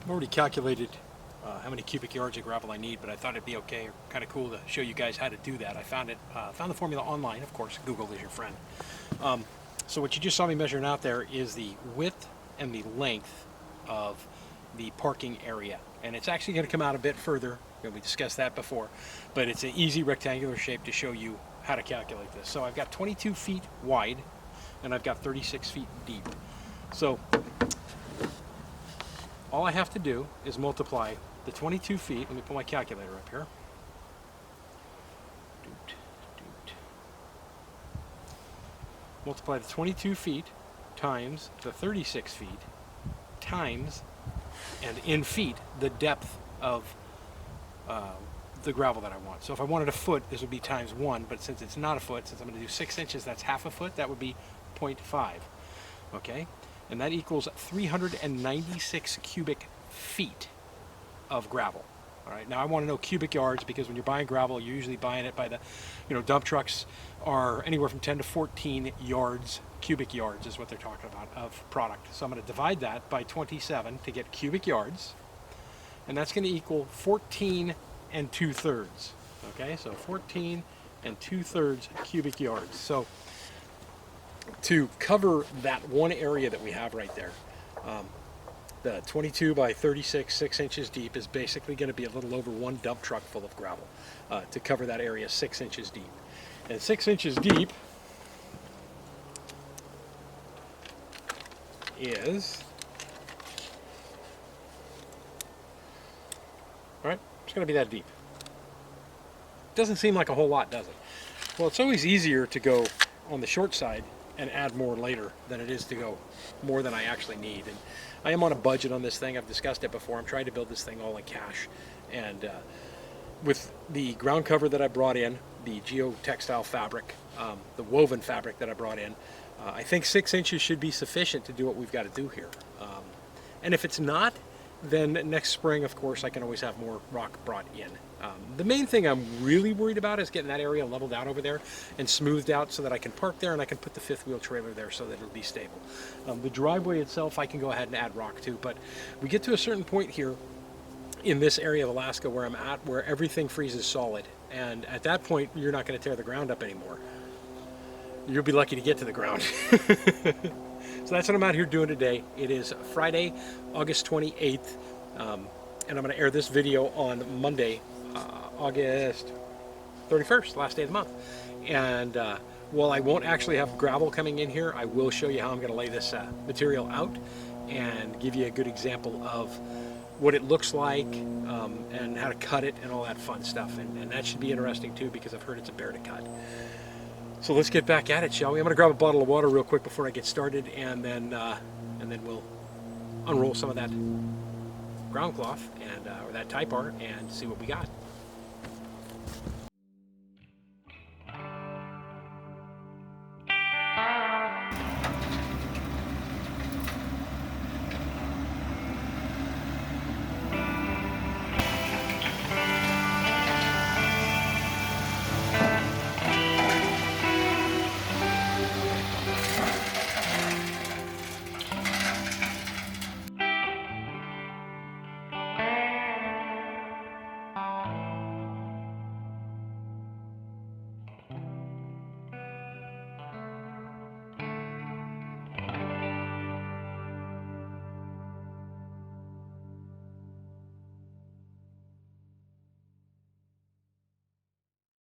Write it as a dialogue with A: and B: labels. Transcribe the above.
A: I've already calculated how many cubic yards of gravel I need, but I thought it'd be okay, or kind of cool to show you guys how to do that. I found the formula online, of course. Google is your friend. So what you just saw me measuring out there is the width and the length of the parking area, and it's actually going to come out a bit further. We discussed that before, but it's an easy rectangular shape to show you how to calculate this. So I've got 22 feet wide, and I've got 36 feet deep. So all I have to do is multiply the 22 feet. Let me pull my calculator up here. Multiply the 22 feet times the 36 feet times, and in feet, the depth of the gravel that I want. So if I wanted a foot, this would be times 1, but since it's not a foot, since I'm going to do 6 inches, that's half a foot, that would be 0.5. Okay? And that equals 396 cubic feet of gravel. All right, now I want to know cubic yards, because when you're buying gravel, you're usually buying it by the, dump trucks are anywhere from 10 to 14 yards, cubic yards is what they're talking about, of product. So I'm going to divide that by 27 to get cubic yards, and that's going to equal 14 2/3. Okay, so 14 2/3 cubic yards. So to cover that one area that we have right there, the 22 by 36, 6 inches deep, is basically going to be a little over one dump truck full of gravel to cover that area 6 inches deep. And 6 inches deep is, all right, it's going to be that deep. Doesn't seem like a whole lot, does it? Well, it's always easier to go on the short side and add more later than it is to go more than I actually need. And I am on a budget on this thing. I've discussed it before. I'm trying to build this thing all in cash. And with the ground cover that I brought in, the geotextile fabric, the woven fabric that I brought in, I think 6 inches should be sufficient to do what we've got to do here. And if it's not, then next spring, of course, I can always have more rock brought in. The main thing I'm really worried about is getting that area leveled out over there and smoothed out so that I can park there and I can put the fifth wheel trailer there so that it'll be stable. The driveway itself, I can go ahead and add rock to, but we get to a certain point here in this area of Alaska where I'm at, where everything freezes solid. And at that point, you're not going to tear the ground up anymore. You'll be lucky to get to the ground. So that's what I'm out here doing today. It is Friday, August 28th, and I'm going to air this video on Monday, August 31st, last day of the month. And while I won't actually have gravel coming in here, I will show you how I'm going to lay this material out and give you a good example of what it looks like and how to cut it and all that fun stuff. And that should be interesting too, because I've heard it's a bear to cut. So let's get back at it, shall we? I'm going to grab a bottle of water real quick before I get started, and then we'll unroll some of that ground cloth and or that tie bar and see what we got.